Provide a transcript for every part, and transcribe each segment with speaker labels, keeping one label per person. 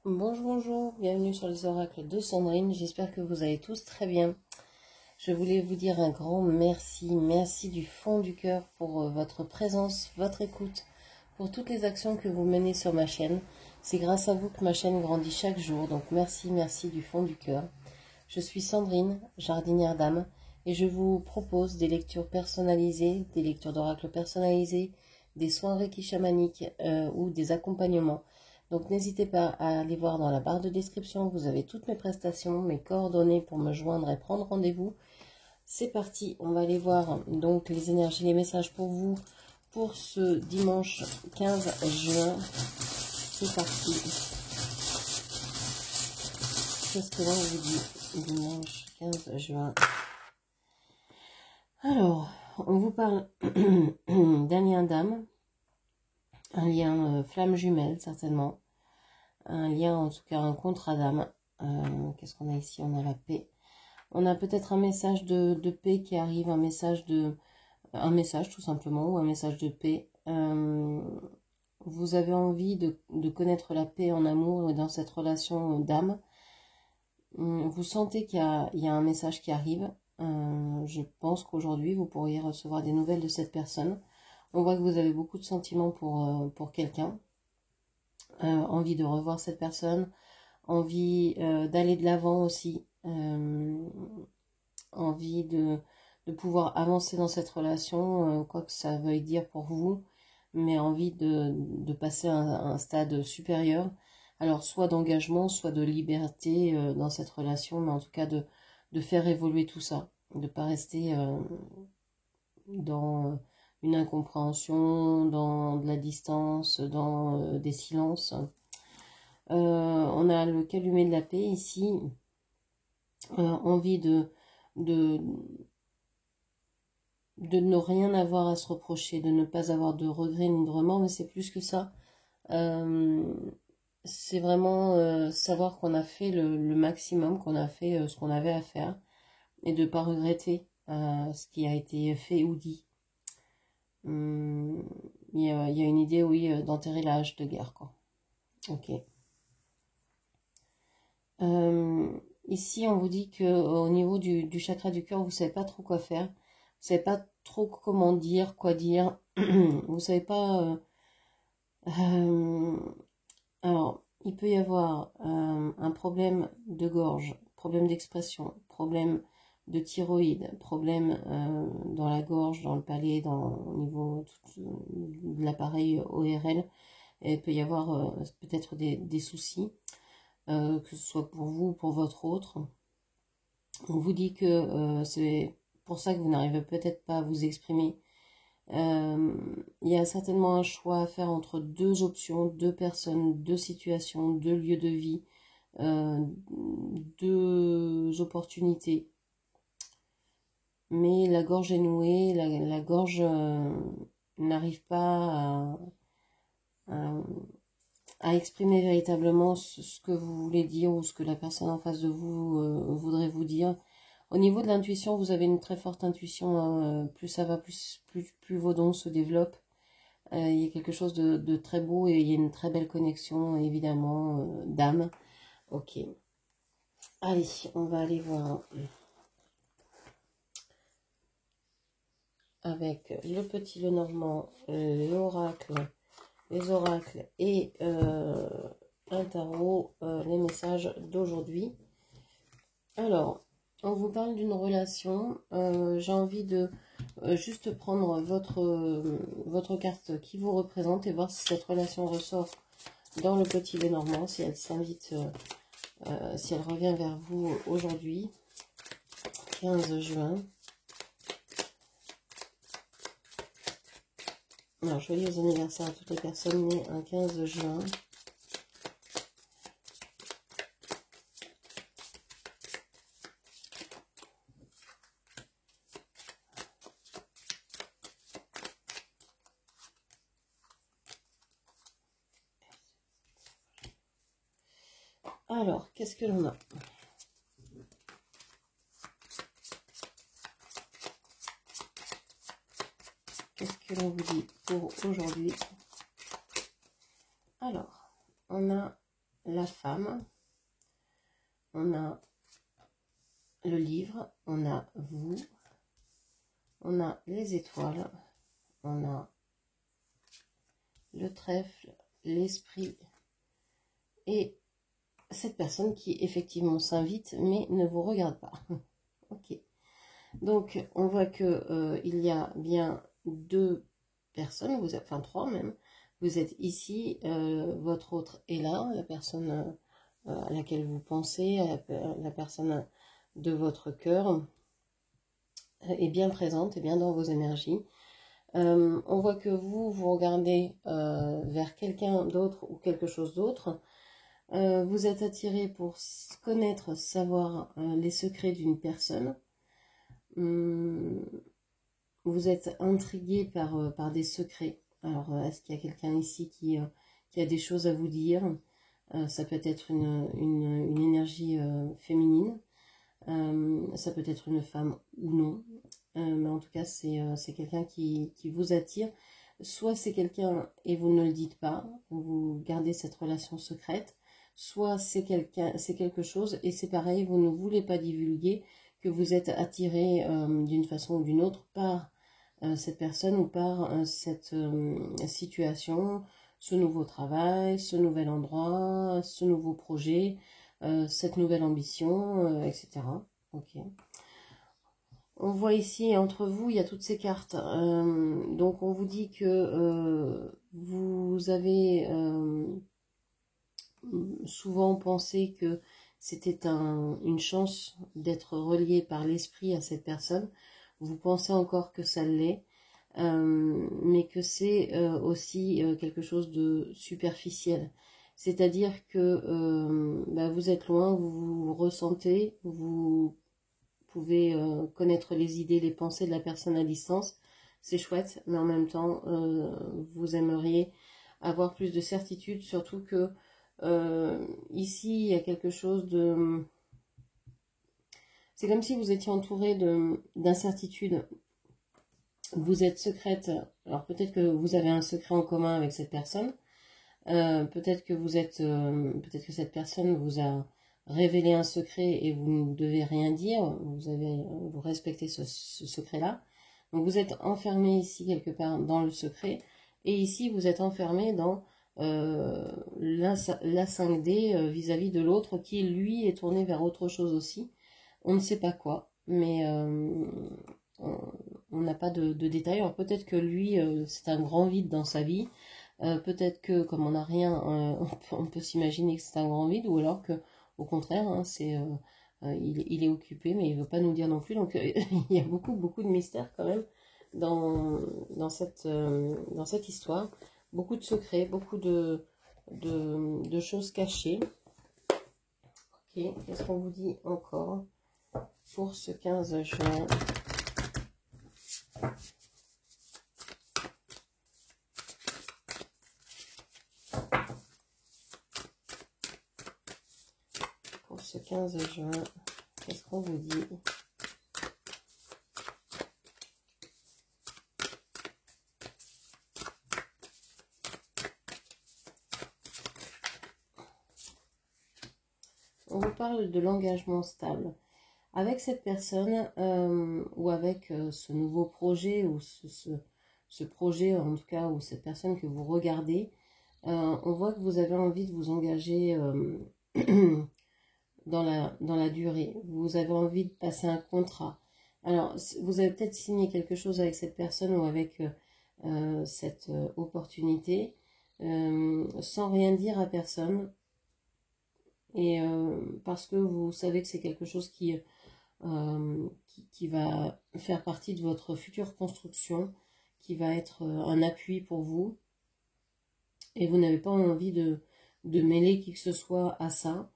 Speaker 1: Bonjour, bonjour, bienvenue sur les oracles de Sandrine, j'espère que vous allez tous très bien. Je voulais vous dire un grand merci du fond du cœur pour votre présence, votre écoute, pour toutes les actions que vous menez sur ma chaîne. C'est grâce à vous que ma chaîne grandit chaque jour, donc merci du fond du cœur. Je suis Sandrine, jardinière d'âme, et je vous propose des lectures personnalisées, des lectures d'oracles personnalisées, des soins Reiki chamaniques ou des accompagnements. Donc n'hésitez pas à aller voir dans la barre de description, vous avez toutes mes prestations, mes coordonnées pour me joindre et prendre rendez-vous. C'est parti, on va aller voir donc les énergies, les messages pour vous pour ce dimanche 15 juin. C'est parti. Qu'est-ce que l'on vous dit dimanche 15 juin? Alors, on vous parle d'un lien d'âme, un lien flamme jumelle certainement. Un lien, en tout cas un contrat d'âme. Qu'est-ce qu'on a ici? On a la paix. On a peut-être un message de paix qui arrive, un message tout simplement, ou un message de paix. Vous avez envie de connaître la paix en amour et dans cette relation d'âme. Vous sentez qu'il y a un message qui arrive. Je pense qu'aujourd'hui, vous pourriez recevoir des nouvelles de cette personne. On voit que vous avez beaucoup de sentiments pour quelqu'un. Envie de revoir cette personne, envie d'aller de l'avant aussi, envie de pouvoir avancer dans cette relation, quoi que ça veuille dire pour vous, mais envie de passer à un stade supérieur, alors soit d'engagement, soit de liberté dans cette relation, mais en tout cas de faire évoluer tout ça, de ne pas rester dans une incompréhension, dans de la distance, dans des silences. On a le calumet de la paix ici, envie de ne rien avoir à se reprocher, de ne pas avoir de regrets ni de remords, mais c'est plus que ça. C'est vraiment savoir qu'on a fait le maximum, qu'on a fait ce qu'on avait à faire, et de ne pas regretter ce qui a été fait ou dit. Il y a une idée, oui, d'enterrer la hache de guerre, quoi. Ok. Ici, on vous dit que au niveau du chakra du cœur, vous ne savez pas trop quoi faire. Vous ne savez pas trop comment dire, quoi dire. Vous ne savez pas... alors, il peut y avoir un problème de gorge, problème d'expression, problème de thyroïde, problème dans la gorge, dans le palais, au niveau de l'appareil ORL. Et il peut y avoir peut-être des soucis. Que ce soit pour vous ou pour votre autre. On vous dit que c'est pour ça que vous n'arrivez peut-être pas à vous exprimer. Il y a certainement un choix à faire entre deux options, deux personnes, deux situations, deux lieux de vie, deux opportunités. Mais la gorge est nouée, la gorge n'arrive pas à exprimer véritablement ce que vous voulez dire ou ce que la personne en face de vous voudrait vous dire. Au niveau de l'intuition, vous avez une très forte intuition, hein, plus ça va, plus vos dons se développent. Il y a quelque chose de très beau et il y a une très belle connexion, évidemment, d'âme. Ok. Allez, on va aller voir avec le petit Lenormand, l'oracle, les oracles et un tarot, les messages d'aujourd'hui. Alors, on vous parle d'une relation. J'ai envie de juste prendre votre carte qui vous représente et voir si cette relation ressort dans le petit Lenormand, si elle s'invite, si elle revient vers vous aujourd'hui, 15 juin. Alors, joyeux anniversaire à toutes les personnes nées un 15 juin. Alors, qu'est-ce que l'on a? Qu'est-ce que l'on vous dit pour aujourd'hui? Alors, on a la femme, on a le livre, on a vous, on a les étoiles, on a le trèfle, l'esprit et cette personne qui effectivement s'invite mais ne vous regarde pas. Ok. Donc on voit que il y a bien deux personnes, vous êtes, enfin trois même. Vous êtes ici, votre autre est là, la personne à laquelle vous pensez, la personne de votre cœur est bien présente, est bien dans vos énergies. On voit que vous regardez vers quelqu'un d'autre ou quelque chose d'autre. Vous êtes attiré pour connaître, savoir les secrets d'une personne. Vous êtes intrigué par des secrets. Alors, est-ce qu'il y a quelqu'un ici qui a des choses à vous dire? Ça peut être une énergie féminine. Ça peut être une femme ou non. Mais en tout cas, c'est quelqu'un qui vous attire. Soit c'est quelqu'un et vous ne le dites pas, vous gardez cette relation secrète. Soit c'est quelque chose et c'est pareil, vous ne voulez pas divulguer que vous êtes attiré d'une façon ou d'une autre par cette personne ou par cette situation, ce nouveau travail, ce nouvel endroit, ce nouveau projet, cette nouvelle ambition, etc. Ok. On voit ici, entre vous, il y a toutes ces cartes. Donc, on vous dit que vous avez souvent pensé que c'était une chance d'être relié par l'esprit à cette personne. Vous pensez encore que ça l'est, mais que c'est aussi quelque chose de superficiel. C'est-à-dire que vous êtes loin, vous ressentez, vous pouvez connaître les idées, les pensées de la personne à distance. C'est chouette, mais en même temps, vous aimeriez avoir plus de certitude, surtout que ici, il y a quelque chose de... C'est comme si vous étiez entouré d'incertitudes. Vous êtes secrète. Alors peut-être que vous avez un secret en commun avec cette personne. Peut-être que peut-être que cette personne vous a révélé un secret et vous ne devez rien dire. Vous respectez ce secret-là. Donc vous êtes enfermé ici quelque part dans le secret. Et ici, vous êtes enfermé dans la 5D vis-à-vis de l'autre qui, lui, est tourné vers autre chose aussi. On ne sait pas quoi, mais on n'a pas de détails. Alors peut-être que lui, c'est un grand vide dans sa vie. Peut-être que comme on n'a rien, on peut s'imaginer que c'est un grand vide, ou alors que au contraire, hein, il est occupé, mais il veut pas nous dire non plus. Donc il y a beaucoup de mystères quand même dans cette histoire. Beaucoup de secrets, beaucoup de choses cachées. Ok, qu'est-ce qu'on vous dit encore pour ce 15 juin? Pour ce 15 juin, qu'est-ce qu'on vous dit? On vous parle de l'engagement stable. Avec cette personne ou avec ce nouveau projet ou ce projet en tout cas, ou cette personne que vous regardez, on voit que vous avez envie de vous engager dans la durée. Vous avez envie de passer un contrat. Alors, vous avez peut-être signé quelque chose avec cette personne ou avec cette opportunité sans rien dire à personne. Et parce que vous savez que c'est quelque chose qui va faire partie de votre future construction, qui va être un appui pour vous. Et vous n'avez pas envie de mêler qui que ce soit à ça.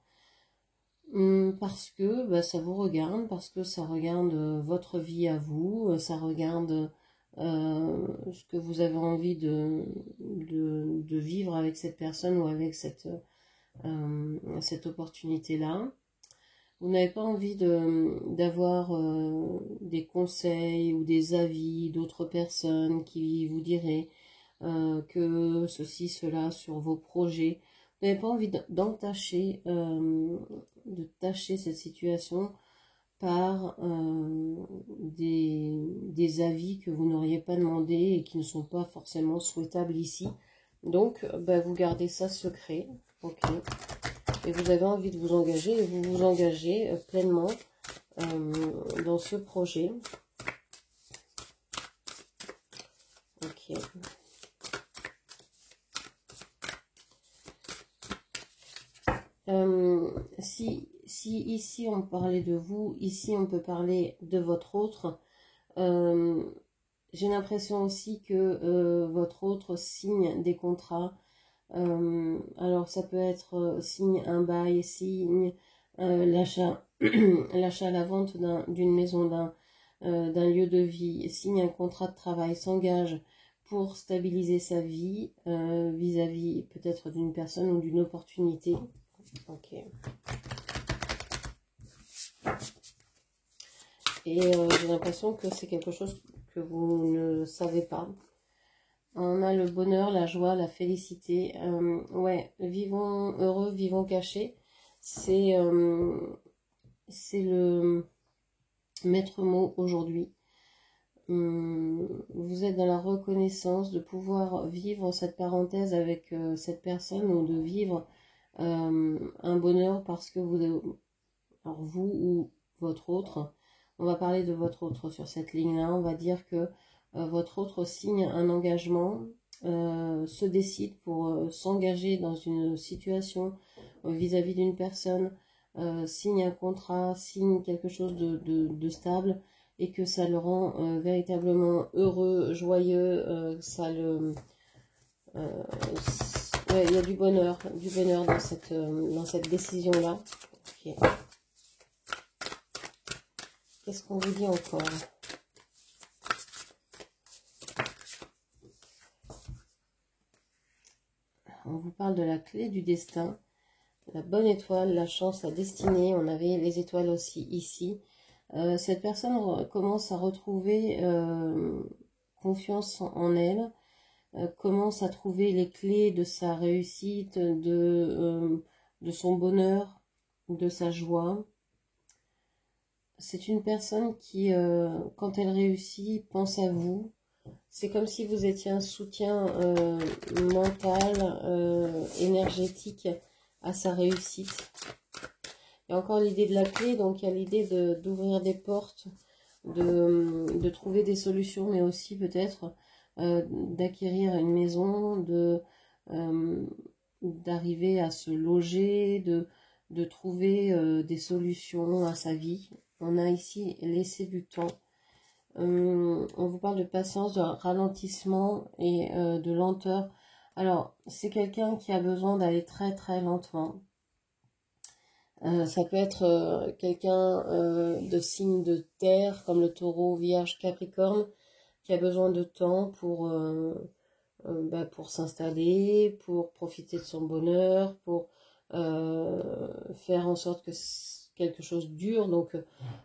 Speaker 1: Parce que ça vous regarde, parce que ça regarde votre vie à vous, ça regarde ce que vous avez envie de vivre avec cette personne ou avec cette opportunité-là. Vous n'avez pas envie d'avoir des conseils ou des avis d'autres personnes qui vous diraient que ceci, cela sur vos projets. Vous n'avez pas envie d'entacher, de tâcher cette situation par des avis que vous n'auriez pas demandé et qui ne sont pas forcément souhaitables ici. Donc, bah, vous gardez ça secret, ok. Et vous avez envie de vous engager et vous vous engagez pleinement dans ce projet. Ok. Si ici on parlait de vous, ici on peut parler de votre autre. J'ai l'impression aussi que votre autre signe des contrats. Alors ça peut être signe un bail, signe l'achat, l'achat, la vente d'une maison, d'un lieu de vie, signe un contrat de travail, s'engage pour stabiliser sa vie vis-à-vis peut-être d'une personne ou d'une opportunité. Ok. Et j'ai l'impression que c'est quelque chose que vous ne savez pas. On a le bonheur, la joie, la félicité. Ouais, vivons heureux, vivons cachés. C'est le maître mot aujourd'hui. Vous êtes dans la reconnaissance de pouvoir vivre cette parenthèse avec cette personne ou de vivre un bonheur parce que alors vous ou votre autre, on va parler de votre autre sur cette ligne-là, on va dire que votre autre signe un engagement, se décide pour s'engager dans une situation vis-à-vis d'une personne, signe un contrat, signe quelque chose de stable et que ça le rend véritablement heureux, joyeux, ça le... ouais, il y a du bonheur dans cette décision-là. Okay. Qu'est-ce qu'on vous dit encore? On vous parle de la clé du destin, la bonne étoile, la chance, la destinée. On avait les étoiles aussi ici. Cette personne commence à retrouver confiance en elle, commence à trouver les clés de sa réussite, de son bonheur, de sa joie. C'est une personne qui, quand elle réussit, pense à vous. C'est comme si vous étiez un soutien mental, énergétique à sa réussite. Il y a encore l'idée de la clé, donc il y a l'idée d'ouvrir des portes, de trouver des solutions, mais aussi peut-être d'acquérir une maison, d'arriver à se loger, de trouver des solutions à sa vie. On a ici laissé du temps. On vous parle de patience, de ralentissement et de lenteur. Alors, c'est quelqu'un qui a besoin d'aller très très lentement. Ça peut être quelqu'un de signe de terre, comme le taureau, vierge, capricorne, qui a besoin de temps pour s'installer, pour profiter de son bonheur, pour faire en sorte que quelque chose dure, donc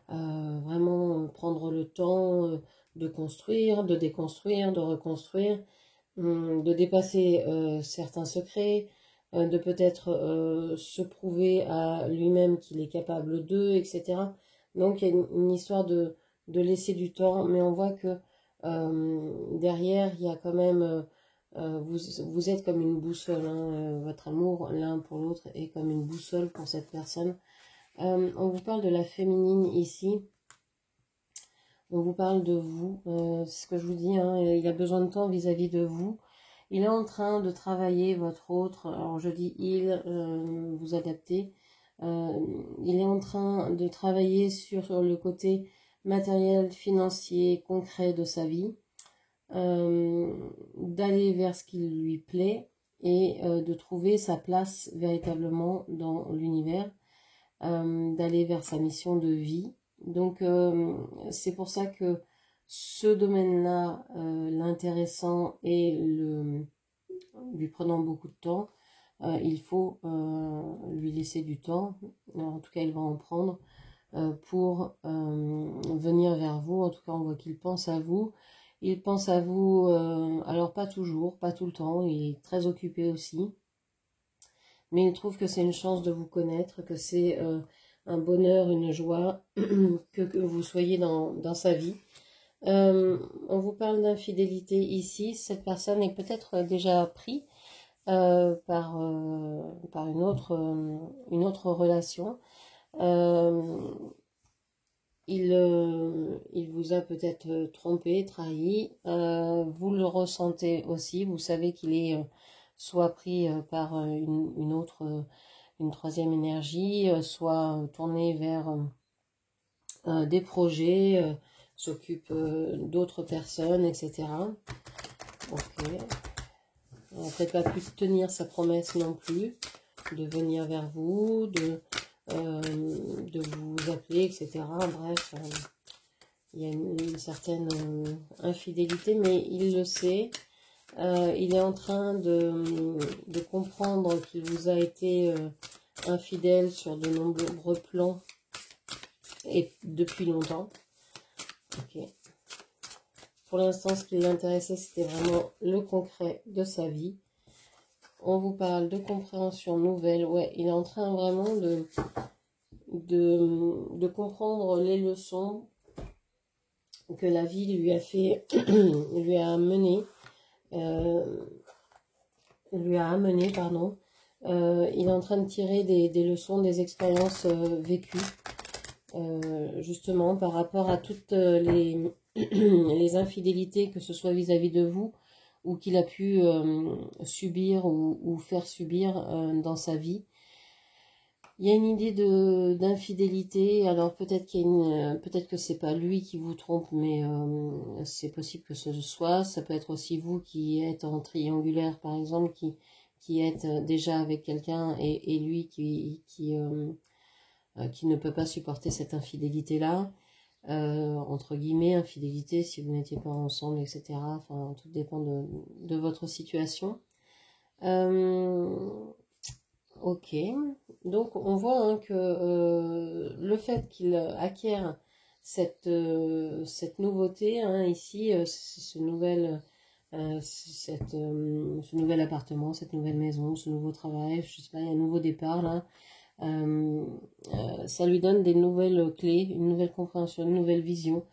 Speaker 1: vraiment prendre le temps de construire, de déconstruire, de reconstruire, de dépasser certains secrets, de peut-être se prouver à lui-même qu'il est capable d'eux, etc. Donc il y a une histoire de laisser du temps, mais on voit que derrière, il y a quand même... vous êtes comme une boussole, hein, votre amour l'un pour l'autre est comme une boussole pour cette personne. On vous parle de la féminine ici. On vous parle de vous. C'est ce que je vous dis, hein, il a besoin de temps vis-à-vis de vous. Il est en train de travailler votre autre. Alors je dis il, vous adaptez. Il est en train de travailler sur le côté matériel, financier, concret de sa vie. D'aller vers ce qui lui plaît et de trouver sa place véritablement dans l'univers, d'aller vers sa mission de vie. Donc c'est pour ça que ce domaine-là, l'intéressant et lui prenant beaucoup de temps, il faut lui laisser du temps. Alors, en tout cas, il va en prendre pour venir vers vous. En tout cas, on voit qu'il pense à vous. Il pense à vous, alors pas toujours, pas tout le temps, il est très occupé aussi. mais il trouve que c'est une chance de vous connaître, que c'est un bonheur, une joie que vous soyez dans sa vie. On vous parle d'infidélité ici. Cette personne est peut-être déjà pris par une autre relation. Il vous a peut-être trompé, trahi. Vous le ressentez aussi. Vous savez qu'il est soit pris par une troisième énergie, soit tourné vers des projets, s'occupe d'autres personnes, etc. Ok. Peut-être pas pu tenir sa promesse non plus, de venir vers vous, de vous appeler, etc. Bref, il y a une certaine infidélité, mais il le sait. Il est en train de comprendre qu'il vous a été infidèle sur de nombreux plans et depuis longtemps. Ok. Pour l'instant, ce qui l'intéressait, c'était vraiment le concret de sa vie. On vous parle de compréhension nouvelle. Ouais, il est en train vraiment de comprendre les leçons que la vie lui a fait, lui a amené, pardon. Il est en train de tirer des leçons, des expériences vécues, justement par rapport à toutes les infidélités, que ce soit vis-à-vis de vous, ou qu'il a pu subir ou faire subir dans sa vie. Il y a une idée d'infidélité. Alors peut-être peut-être que c'est pas lui qui vous trompe, mais c'est possible que ce soit. Ça peut être aussi vous qui êtes en triangulaire, par exemple, qui êtes déjà avec quelqu'un et lui qui ne peut pas supporter cette infidélité-là. Entre guillemets, infidélité, si vous n'étiez pas ensemble, etc. Enfin, tout dépend de votre situation. Ok, donc on voit hein, que le fait qu'il acquiert cette nouveauté, hein, ici, ce nouvel appartement, cette nouvelle maison, ce nouveau travail, je sais pas, il y a un nouveau départ là, ça lui donne des nouvelles clés, une nouvelle compréhension, une nouvelle vision,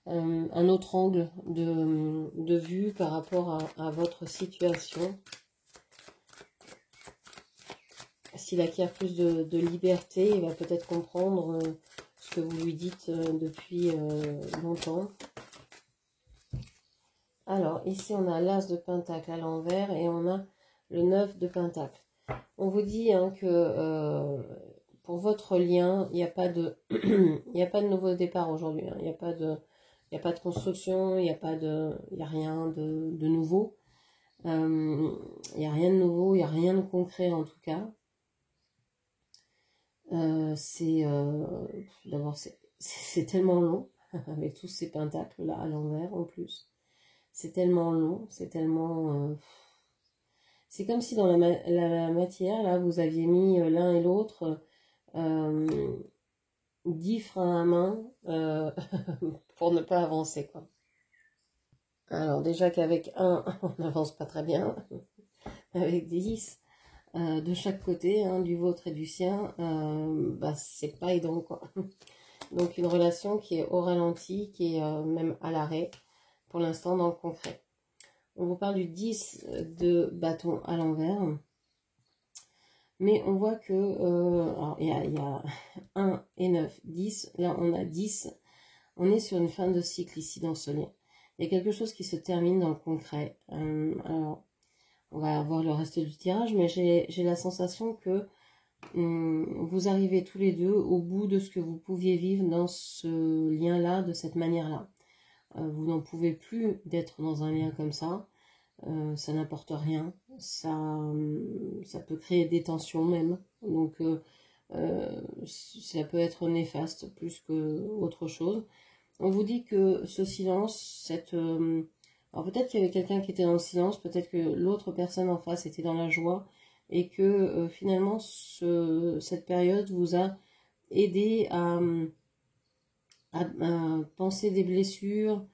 Speaker 1: un autre angle de vue par rapport à votre situation. S'il acquiert plus de liberté, il va peut-être comprendre ce que vous lui dites depuis longtemps. Alors, ici, on a l'As de Pentacle à l'envers et on a le 9 de Pentacle. On vous dit hein, que pour votre lien, il n'y a pas de il n'y a pas de nouveau départ aujourd'hui. Hein. Il n'y a pas de construction, il n'y a rien de nouveau. Il n'y a rien de nouveau, il n'y a rien de concret en tout cas. D'abord c'est tellement long avec tous ces pentacles là à l'envers en plus. C'est tellement long, c'est tellement c'est comme si dans la matière là vous aviez mis l'un et l'autre 10 freins à main pour ne pas avancer quoi. Alors déjà qu'avec un on n'avance pas très bien, avec 10 de chaque côté, hein, du vôtre et du sien, bah, c'est pas aidant quoi. Donc une relation qui est au ralenti, qui est même à l'arrêt pour l'instant dans le concret. On vous parle du 10 de bâton à l'envers. Mais on voit que, alors il y a 1 et 9, 10. Là on a 10. On est sur une fin de cycle ici dans ce lien. Il y a quelque chose qui se termine dans le concret. Alors on va voir le reste du tirage, mais j'ai la sensation que vous arrivez tous les deux au bout de ce que vous pouviez vivre dans ce lien-là, de cette manière-là. Vous n'en pouvez plus d'être dans un lien comme ça. Ça n'apporte rien. Ça peut créer des tensions même. Donc, ça peut être néfaste plus que autre chose. On vous dit que ce silence, alors peut-être qu'il y avait quelqu'un qui était dans le silence, peut-être que l'autre personne en face était dans la joie, et que finalement cette période vous a aidé à penser des blessures,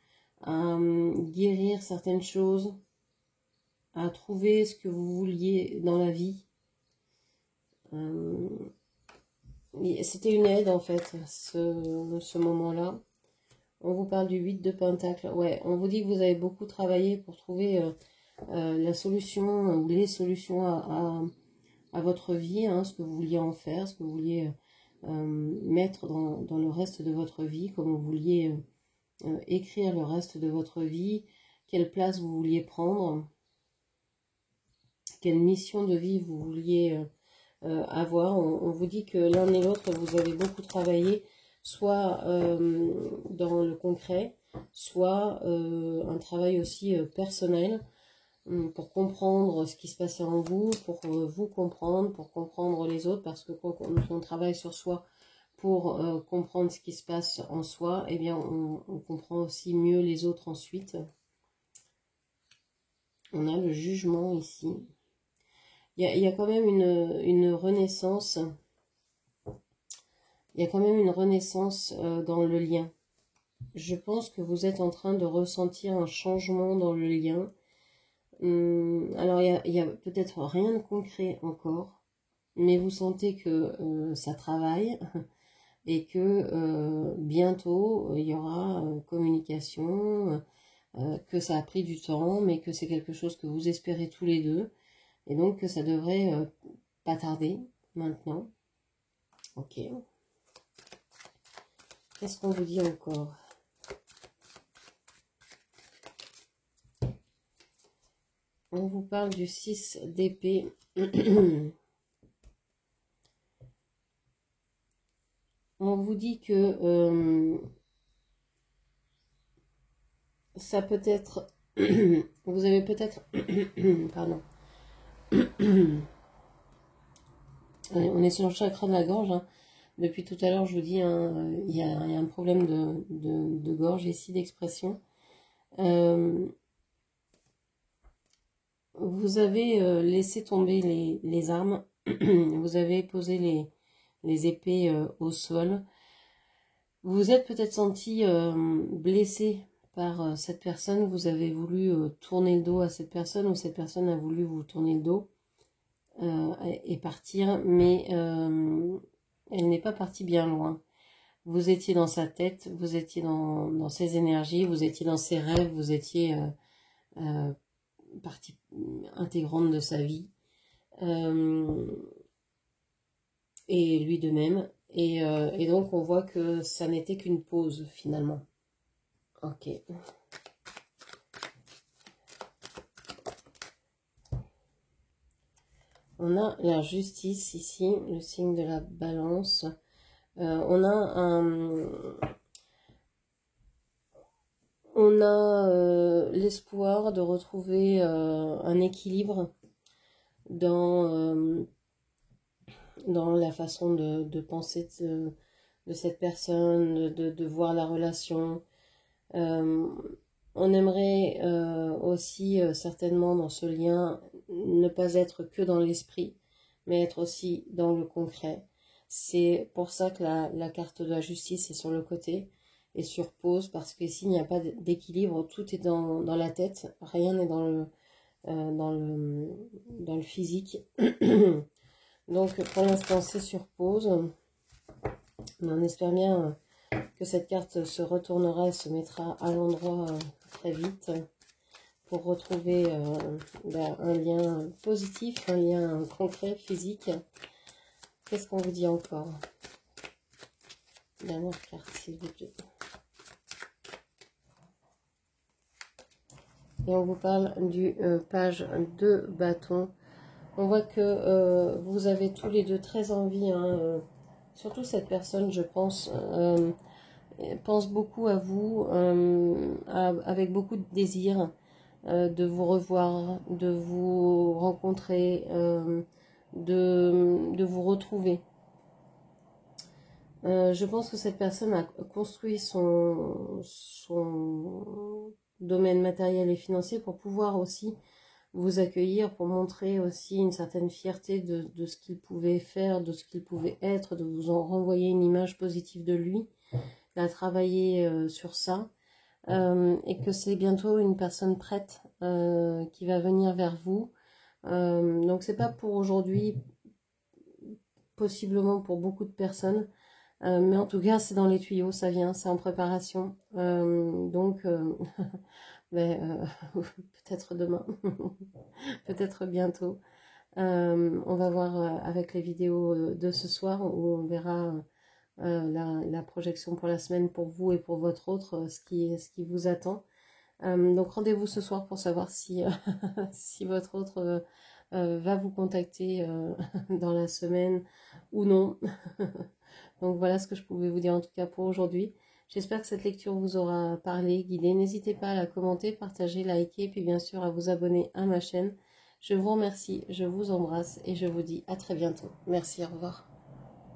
Speaker 1: à guérir certaines choses, à trouver ce que vous vouliez dans la vie. C'était une aide en fait, ce moment-là. On vous parle du 8 de Pentacle. Ouais, on vous dit que vous avez beaucoup travaillé pour trouver la solution ou les solutions à votre vie, hein, ce que vous vouliez en faire, ce que vous vouliez mettre dans le reste de votre vie, comment vous vouliez écrire le reste de votre vie, quelle place vous vouliez prendre, quelle mission de vie vous vouliez avoir. On vous dit que l'un et l'autre, vous avez beaucoup travaillé, soit dans le concret, soit un travail aussi personnel, pour comprendre ce qui se passait en vous, pour vous comprendre, pour comprendre les autres, parce que quand on travaille sur soi pour comprendre ce qui se passe en soi, eh bien on comprend aussi mieux les autres ensuite. On a le jugement ici. Il y a quand même une renaissance. Il y a quand même une renaissance dans le lien. Je pense que vous êtes en train de ressentir un changement dans le lien. Alors, il y a peut-être rien de concret encore, mais vous sentez que ça travaille et que bientôt, il y aura communication, que ça a pris du temps, mais que c'est quelque chose que vous espérez tous les deux, et donc que ça devrait pas tarder maintenant. Ok. Qu'est-ce qu'on vous dit encore ? On vous parle du 6 d'épée. On vous dit que ça peut être... vous avez peut-être... Pardon. On est sur le chakra de la gorge. Hein. Depuis tout à l'heure, je vous dis, hein, il y a un problème de gorge ici, d'expression. Vous avez laissé tomber les armes. Vous avez posé les épées au sol. Vous vous êtes peut-être senti blessé par cette personne. Vous avez voulu tourner le dos à cette personne, ou cette personne a voulu vous tourner le dos et partir, mais elle n'est pas partie bien loin. Vous étiez dans sa tête, vous étiez dans ses énergies, vous étiez dans ses rêves, vous étiez partie intégrante de sa vie. Et lui de même. Et donc on voit que ça n'était qu'une pause finalement. Ok. On a la justice ici, le signe de la balance. On a l'espoir de retrouver un équilibre dans la façon de penser de cette personne, de voir la relation. On aimerait aussi certainement dans ce lien ne pas être que dans l'esprit, mais être aussi dans le concret. C'est pour ça que la carte de la justice est sur le côté et sur pause, parce que s'il n'y a pas d'équilibre, tout est dans la tête, rien n'est dans le physique. Donc pour l'instant c'est sur pause, mais on espère bien que cette carte se retournera et se mettra à l'endroit très vite pour retrouver un lien positif, un lien concret, physique. Qu'est-ce qu'on vous dit encore? Dernière carte s'il vous plaît. Et on vous parle du page de bâton. On voit que vous avez tous les deux très envie, hein, surtout cette personne, je pense, pense beaucoup à vous, avec beaucoup de désir de vous revoir, de vous rencontrer, de vous retrouver. Je pense que cette personne a construit son domaine matériel et financier pour pouvoir aussi vous accueillir, pour montrer aussi une certaine fierté de ce qu'il pouvait faire, de ce qu'il pouvait être, de vous en renvoyer une image positive de lui. Il a travaillé sur ça, et que c'est bientôt une personne prête qui va venir vers vous. Donc c'est pas pour aujourd'hui, possiblement pour beaucoup de personnes. Mais en tout cas, c'est dans les tuyaux, ça vient, c'est en préparation. Donc, peut-être demain, peut-être bientôt. On va voir avec les vidéos de ce soir où on verra la projection pour la semaine pour vous et pour votre autre, ce qui vous attend. Donc rendez-vous ce soir pour savoir si, si votre autre va vous contacter dans la semaine ou non. Donc voilà ce que je pouvais vous dire en tout cas pour aujourd'hui. J'espère que cette lecture vous aura parlé, guidé. N'hésitez pas à la commenter, partager, liker et puis bien sûr à vous abonner à ma chaîne. Je vous remercie, je vous embrasse et je vous dis à très bientôt. Merci, au revoir.